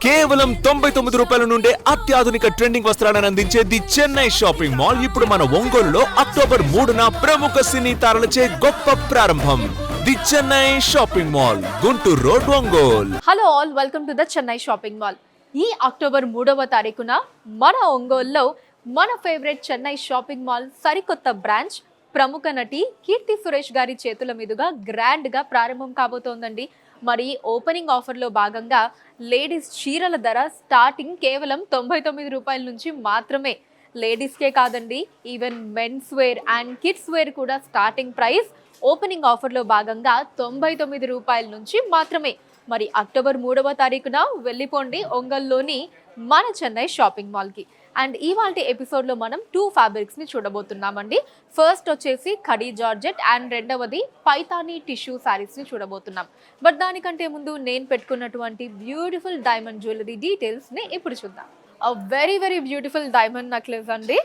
కేవలం 99 రూపాయల నుండే అత్యాధునిక ట్రెండింగ్ వస్త్రాలను అందించే ది చెన్నై షాపింగ్ మాల్ ఇప్పుడు మన ఒంగోలులో అక్టోబర్ 3న ప్రముఖ సినీ తారలచే గొప్ప ప్రారంభం. The Chennai shopping mall, Guntur road, Ongole. Hello all, welcome to the Chennai shopping mall. ఈ అక్టోబర్ 3వ తారీఖున మన ఒంగోలులో మన ఫేవరెట్ చెన్నై షాపింగ్ మాల్ సరికొత్త బ్రాంచ్ ప్రముఖ నటి కీర్తి సురేష్ గారి చేతుల మీదుగా గ్రాండ్గా ప్రారంభం కాబోతోందండి. మరి ఓపెనింగ్ ఆఫర్లో భాగంగా లేడీస్ చీరల ధర స్టార్టింగ్ కేవలం 99 రూపాయల నుంచి మాత్రమే. లేడీస్కే కాదండి, even men's wear and kids wear కూడా స్టార్టింగ్ ప్రైస్ ఓపెనింగ్ ఆఫర్లో భాగంగా 99 రూపాయల నుంచి మాత్రమే. మరి అక్టోబర్ 3వ తారీఖున వెళ్ళిపోండి ఒంగోలులోని మన చెన్నై షాపింగ్ మాల్కి. అండ్ ఇవాల్టి ఎపిసోడ్లో మనం 2 ఫ్యాబ్రిక్స్ని చూడబోతున్నామండి. ఫస్ట్ వచ్చేసి ఖడీ జార్జెట్ అండ్ రెండవది పైతానీ టిష్యూ శారీస్ని చూడబోతున్నాం. బట్ దానికంటే ముందు నేను పెట్టుకున్నటువంటి బ్యూటిఫుల్ డైమండ్ జ్యువెలరీ డీటెయిల్స్ని ఇప్పుడు చూద్దాం. Very very beautiful diamond necklace అండి.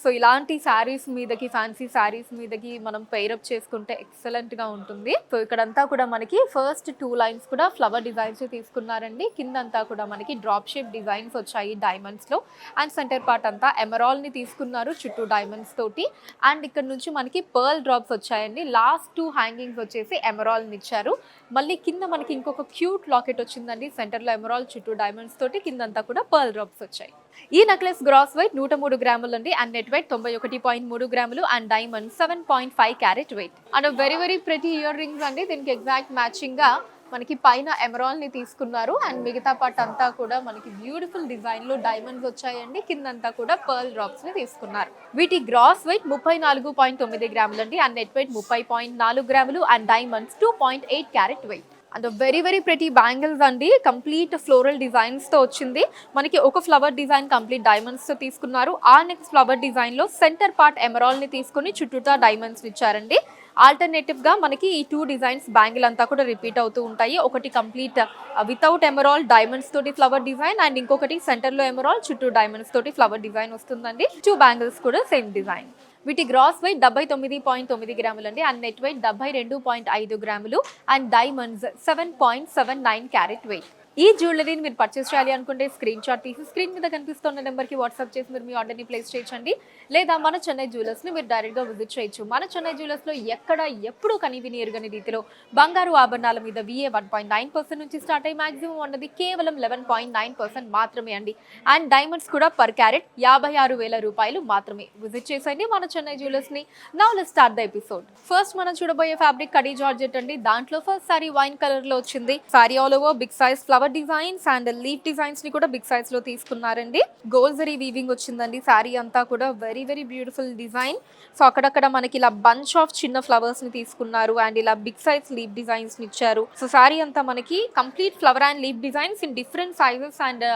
సో ఇలాంటి శారీస్ మీదకి, ఫ్యాన్సీ శారీస్ మీదకి మనం పెయిరప్ చేసుకుంటే ఎక్సలెంట్గా ఉంటుంది. సో ఇక్కడంతా కూడా మనకి ఫస్ట్ 2 లైన్స్ కూడా ఫ్లవర్ డిజైన్స్ తీసుకున్నారండి. కిందంతా కూడా మనకి డ్రాప్ షేప్ డిజైన్స్ వచ్చాయి డైమండ్స్లో. అండ్ సెంటర్ పార్ట్ అంతా ఎమరాల్ని తీసుకున్నారు చుట్టూ డైమండ్స్ తోటి. అండ్ ఇక్కడ నుంచి మనకి పర్ల్ డ్రాప్స్ వచ్చాయండి. లాస్ట్ 2 హ్యాంగింగ్స్ వచ్చేసి ఎమరాల్ని ఇచ్చారు. మళ్ళీ కింద మనకి ఇంకొక క్యూట్ లాకెట్ వచ్చిందండి. సెంటర్లో ఎమరాల్, చుట్టూ డైమండ్స్ తోటి, కిందంతా కూడా పర్ల్ డ్రాప్స్ వచ్చాయి. ఈ నెక్లెస్ గ్రాస్ వెయిట్ 103 గ్రాములు అండి. అండ్ నెట్ వెయిట్ 91.3 గ్రాములు. And diamond 7.5 carat weight. And very very pretty earrings అండి. దీనికి ఎగ్జాక్ట్ మ్యాచింగ్ గా మనకి పైన ఎమరాల్ ని తీసుకున్నారు. అండ్ మిగతా పార్ట్ అంతా కూడా మనకి బ్యూటిఫుల్ డిజైన్ లో డైమండ్స్ వచ్చాయండి. కిందంతా కూడా పర్ల్ డ్రాప్స్ ని తీసుకున్నారు. వీటి గ్రాస్ వెయిట్ 34.9 గ్రాములు అండి. అండ్ నెట్ వెయిట్ 30.4 గ్రాములు. And diamonds 2.8 carat weight. And very very pretty bangles అండి. కంప్లీట్ ఫ్లోరల్ డిజైన్స్ తో వచ్చింది. మనకి ఒక ఫ్లవర్ డిజైన్ కంప్లీట్ డైమండ్స్ తో తీసుకున్నారు. ఆ నెక్స్ట్ ఫ్లవర్ డిజైన్ లో సెంటర్ పార్ట్ ఎమరాల్ ని తీసుకుని చుట్టూతా డైమండ్స్ ఇచ్చారండి. ఆల్టర్నేటివ్ గా మనకి ఈ 2 డిజైన్స్ బ్యాంగిల్ అంతా కూడా రిపీట్ అవుతూ ఉంటాయి. ఒకటి కంప్లీట్ వితౌట్ ఎమరాల్ డైమండ్స్ తోటి ఫ్లవర్ డిజైన్, అండ్ ఇంకొకటి సెంటర్ లో ఎమరాల్, చుట్టూ డైమండ్స్ తోటి ఫ్లవర్ డిజైన్ వస్తుందండి. 2 బ్యాంగిల్స్ కూడా సేమ్ డిజైన్. వీటి గ్రాస్ వెయిట్ 79.9 గ్రాములు అండి. అండ్ నెట్ వెయిట్ 72.5 గ్రాములు. And diamonds 7.79 carat weight. ఈ జ్యువెలరీని మీరు పర్చేస్ చేయాలి అనుకుంటే స్క్రీన్ షాట్ తీసి స్క్రీన్ మీద కనిపిస్తున్న నెంబర్కి వాట్సాప్ చేసి మీరు మీ ఆర్డర్ని ప్లేస్ చేయొచ్చండి. లేదా మన చెన్నై జ్యువెలర్స్ని మీరు డైరెక్ట్గా విజిట్ చేయొచ్చు. మన చెన్నై జ్యువెలర్స్లో ఎక్కడ ఎప్పుడు కనివిని ఎరుగని రీతిలో బంగారు ఆభరణాల మీద VA 1.9% నుంచి స్టార్ట్ అయ్యి మాక్సిమం ఉన్నది కేవలం 11.9% మాత్రమే అండి. అండ్ డైమండ్స్ కూడా పర్ క్యారెట్ 56,000 రూపాయలు మాత్రమే. విజిట్ చేసండి మన చెన్నై జ్యువెలర్స్ని. Now let's start the episode. First మనం చూడబోయే ఫ్యాబ్రిక్ ఖడీ జార్జెట్ అండి. దాంట్లో ఫస్ట్ సారీ వైన్ కలర్ లో వచ్చింది. Sari all over big size flower designs and leaf designs ని కూడా బిగ్ సైజ్ లో తీసుకున్నారండి. గోల్డ్ జరీ వీవింగ్ వచ్చిందండి. సారీ అంతా కూడా very very beautiful design. So అక్కడక్కడ మనకి ఇలా బంచ్ ఆఫ్ చిన్న ఫ్లవర్స్ ని తీసుకున్నారు. అండ్ ఇలా బిగ్ సైజ్ లీఫ్ డిజైన్స్ ని ఇచ్చారు. సో సారీ అంతా మనకి complete flower and leaf designs in different sizes and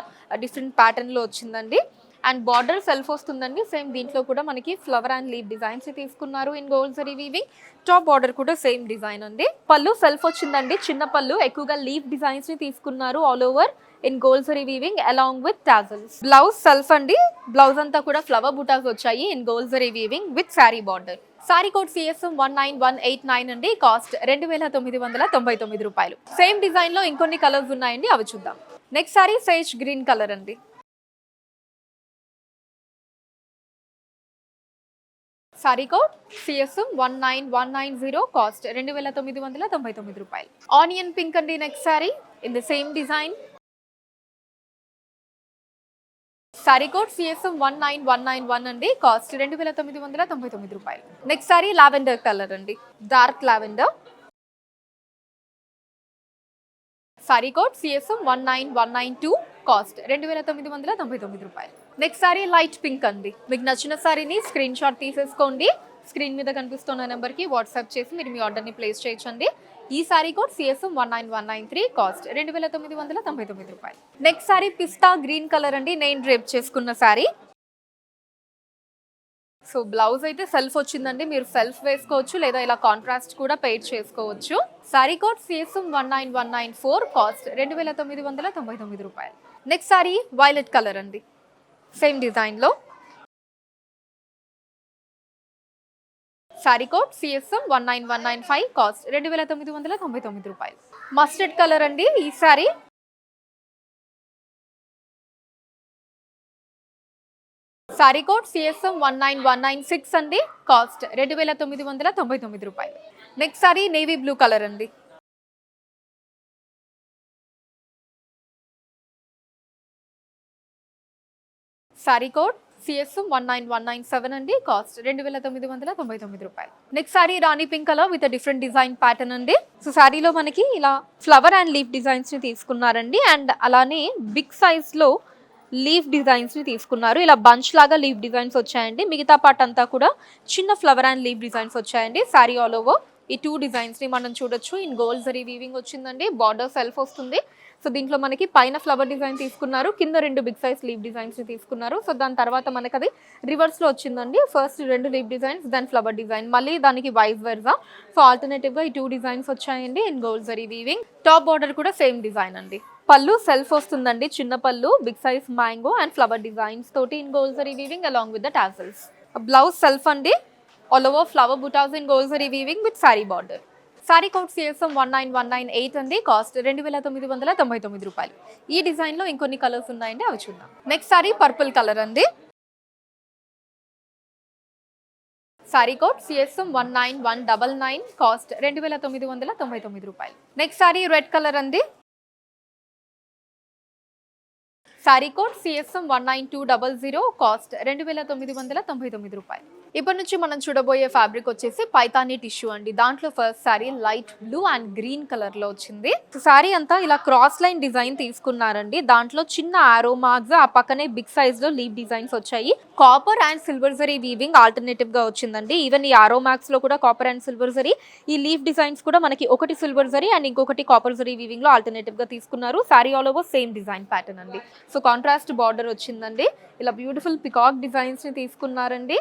different pattern లో వచ్చిందండి. అండ్ బార్డర్ సెల్ఫ్ వస్తుందండి. సేమ్ దీంట్లో కూడా మనకి ఫ్లవర్ అండ్ లీఫ్ డిజైన్స్ తీసుకున్నారు in gold zari weaving. Top border కూడా సేమ్ డిజైన్ అండి. పళ్ళు సెల్ఫ్ వచ్చిందండి. చిన్న పళ్ళు, ఎక్కువగా లీఫ్ డిజైన్స్ ని తీసుకున్నారు all over in gold zari weaving along with tassels. Blouse self అండి. బ్లౌజ్ అంతా కూడా ఫ్లవర్ బుటాస్ వచ్చాయి in gold zari weaving with sari border. Sari code CSM 19189 అండి. కాస్ట్ 2,999 రూపాయలు. సేమ్ డిజైన్ లో ఇంకొన్ని కలర్స్ ఉన్నాయండి, అవి చూద్దాం. Next sari sage green colour అండి. Sari code CSM 19190. కాస్ట్ 2,999 రూపాయలు. ఆనియన్ పింక్ అండి next sari in the same design. Sari code CSM 19191 అండి. కాస్ట్ 2,999 రూపాయలు. నెక్స్ట్ సారీ లావెండర్ కలర్ అండి. Dark lavender. Sari code CSM 19192. Cost 2,999 రూపాయలు. నెక్స్ట్ సారీ లైట్ పింక్ అండి. మీకు నచ్చిన సారీని స్క్రీన్ షాట్ తీసేసుకోండి. స్క్రీన్ మీద కనిపిస్తున్న నెంబర్కి వాట్సాప్ చేసి మీరు మీ ఆర్డర్ని ప్లేస్ చేయొచ్చండి. ఈ సారీ కోడ్ CSM 19193. కాస్ట్ 2,999 రూపాయలు. నెక్స్ట్ సారీ పిస్తా గ్రీన్ కలర్ అండి. నేను డ్రేప్ చేసుకున్న సారీ. సో బ్లౌజ్ అయితే సెల్ఫ్ వచ్చిందండి. మీరు సెల్ఫ్ వేసుకోవచ్చు, లేదా ఇలా కాంట్రాస్ట్ కూడా పెయిర్ చేసుకోవచ్చు. Sorry code CSM 19194. కాస్ట్ 2,999 రూపాయలు. నెక్స్ట్ సారీ వైలెట్ కలర్ అండి. సేమ్ డిజైన్ లో. Sorry code CSM 19195. కాస్ట్ 2,999 రూపాయలు. మస్టర్డ్ కలర్ అండి ఈ సారీ. సారీ కోడ్ సిఎస్ఎం 19196 అండి, కాస్ట్ 2999 రూపాయలు. Next sorry navy blue colour అండి. సారీ కోడ్ సిఎస్ఎం 19197 అండి, కాస్ట్ 2999 రూపాయలు. Next sorry Rani pink colour with different design pattern అండి. సో సారీలో మనకి ఇలా ఫ్లవర్ అండ్ లీఫ్ డిజైన్స్ ని తీసుకున్నారండి, అండ్ అలానే బిగ్ సైజ్ లో లీఫ్ డిజైన్స్ ని తీసుకున్నారు. ఇలా బంచ్ లాగా లీఫ్ డిజైన్స్ వచ్చాయండి. మిగతా పార్ట్ అంతా కూడా చిన్న ఫ్లవర్ అండ్ లీఫ్ డిజైన్స్ వచ్చాయండి. సారీ ఆల్ ఓవర్ ఈ 2 డిజైన్స్ ని మనం చూడొచ్చు. ఇన్ గోల్డ్ జరీ వీవింగ్ వచ్చిందండి, బార్డర్ సెల్ఫ్ వస్తుంది. సో దీంట్లో మనకి పైన ఫ్లవర్ డిజైన్ తీసుకున్నారు, కింద 2 బిగ్ సైజ్ లీఫ్ డిజైన్స్ ని తీసుకున్నారు. సో దాని తర్వాత మనకి అది రివర్స్ లో వచ్చిందండి. First 2 leaf designs, then flower design, మళ్ళీ దానికి వైస్ వెర్సా. సో ఆల్టర్నేటివ్ గా ఈ 2 డిజైన్స్ వచ్చాయండి in gold zari weaving. Top border కూడా సేమ్ డిజైన్ అండి. పళ్ళు సెల్ఫ్ వస్తుందండి, చిన్న పళ్ళు, big size mango and flower designs తోటి in gold zari weaving along with the tassels. Blouse self అండి, ఆల్ ఓవర్ ఫ్లవర్ బుటాస్ in gold zari weaving with sari border. Sari code CSM 19198 అండి, కాస్ట్ 2999 రూపాయలు. ఈ డిజైన్ లో ఇంకొన్ని కలర్స్ ఉన్నాయండి, అవి చూద్దాం. నెక్స్ట్ సారీ పర్పుల్ కలర్ అండి. సారీ కోడ్ సిఎస్ఎం 19199, కాస్ట్ 2999 రూపాయలు. నెక్స్ట్ సారీ రెడ్ కలర్ అండి. సారీ కోడ్ సిఎస్ఎం 19200, కాస్ట్ 2999 రూపాయలు. ఇప్పటి నుంచి మనం చూడబోయే ఫ్యాబ్రిక్ వచ్చేసి పైతానీ టిష్యూ అండి. దాంట్లో first sorry light blue and green colour లో వచ్చింది. సారీ అంతా ఇలా క్రాస్ లైన్ డిజైన్ తీసుకున్నారండి. దాంట్లో చిన్న ఆరో మార్క్స్, ఆ పక్కనే బిగ్ సైజ్ లో లీవ్ డిజైన్స్ వచ్చాయి. Copper and silver zari weaving alternative గా వచ్చిందండి. ఈవెన్ ఈ ఆరో మార్క్స్ లో కూడా కాపర్ అండ్ సిల్వర్ జరీ, ఈ లీవ్ డిజైన్స్ కూడా మనకి ఒకటి సిల్వర్ జరీ అండ్ ఇంకొకటి కాపర్ జరీ వీవింగ్ లో ఆల్టర్నేటివ్ గా తీసుకున్నారు. Sorry all over same design pattern అండి. సో కాంట్రాస్ట్ బార్డర్ వచ్చిందండి. ఇలా బ్యూటిఫుల్ పికాక్ డిజైన్స్ ని తీసుకున్నారండి.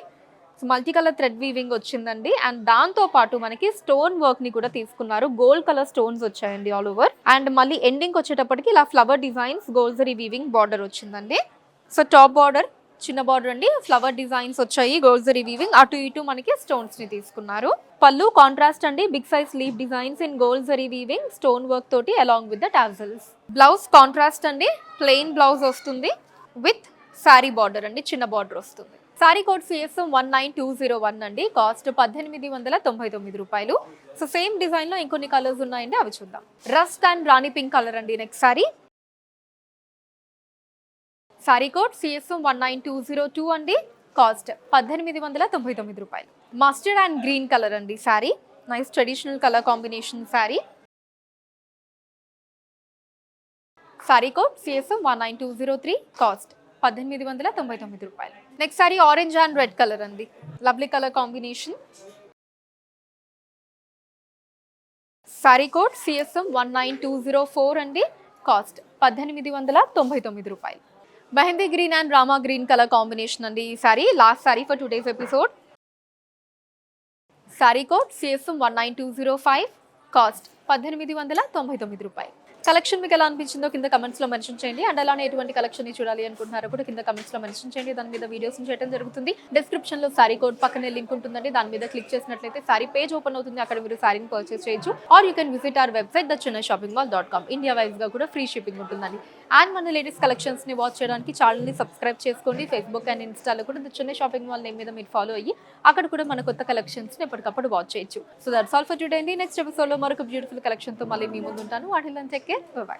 మల్టీ కలర్ థ్రెడ్ వీవింగ్ వచ్చిందండి, అండ్ దాంతో పాటు మనకి స్టోన్ వర్క్ ని కూడా తీసుకున్నారు. గోల్డ్ కలర్ స్టోన్స్ వచ్చాయండి ఆల్ ఓవర్, అండ్ మళ్ళీ ఎండింగ్ వచ్చేటప్పటికి ఇలా flower designs gold zari weaving border వచ్చిందండి. సో టాప్ బార్డర్ చిన్న బార్డర్ అండి, ఫ్లవర్ డిజైన్స్ వచ్చాయి గోల్డ్ జరీ వీవింగ్, అటు ఇటు మనకి స్టోన్స్ ని తీసుకున్నారు. పళ్ళు కాంట్రాస్ట్ అండి, big size leaf designs in gold zari weaving stone work తోటి along with the tassels. Blouse contrast అండి, ప్లెయిన్ బ్లౌజ్ వస్తుంది విత్ సారీ బార్డర్ అండి, చిన్న బార్డర్ వస్తుంది. సారీ కోడ్ సిఎస్ఎం 19201 అండి, కాస్ట్ 1899 రూపాయలు. సో సేమ్ డిజైన్ లో ఇంకొన్ని కలర్స్ ఉన్నాయండి, అవి చూద్దాం. Rust and rani pink colour అండి. Next sari sari code CSM 19202 అండి, కాస్ట్ 1899 రూపాయలు. మస్టర్డ్ అండ్ గ్రీన్ కలర్ అండి sari, nice traditional colour combination sari. Sari code CSM 19203, cost 1899 రూపాయలు. Next sari orange and red colour అండి, lovely colour combination. Sari code CSM 19204 అండి, కాస్ట్ 1899 రూపాయలు. Mehndi green and rama green colour combination అండి ఈ sari. Last sari for today's episode. Sorry code CSM 19205, cost 1899 రూపాయలు. Collection మీకు ఎలా అనిపించిందో కింద కమెంట్స్ లో మెన్షన్ చేయండి, అండ్ అలానే ఎటువంటి కలెక్షన్ చూడాలి అనుకుంటున్నారో కూడా కింద కమెంట్స్ లో మెన్షన్ చేయండి. దాని మీద వీడియోస్ చేయడం జరుగుతుంది. డిస్క్రిప్షన్ లో సారీ కోడ్ పక్కనే లింక్ ఉంటుందండి, దాని మీద క్లిక్ చేసినట్లయితే సారీ పేజ్ ఓపెన్ అవుతుంది. అక్కడ మీరు సారీని పర్చేస్ చేయొచ్చు, or you can visit our website thechennai-shoppingmall.com. India wise గా కూడా ఫ్రీ షిప్పింగ్ ఉంటుందండి. అండ్ మన లేటెస్ట్ కలెక్షన్స్ ని వాచ్ చేయడానికి ఛానల్ ని సబ్స్క్రైబ్ చేసుకోండి. ఫేస్బుక్ అండ్ ఇన్స్టాలో కూడా the Chennai shopping mall name మీద మీరు ఫాలో అయ్యి అక్కడ కూడా మన కొత్త కలెక్షన్స్ ని ఎప్పటికప్పుడు వాచ్ చేయొచ్చు. So that's all for today అండి. నెక్స్ట్ ఎపిసోడ్ లో మరొక బ్యూటిఫుల్ కలెక్షన్ తో మళ్ళీ మీ ముందు ఉంటాను. వాటిల్లో టేక్ కేర్, బై.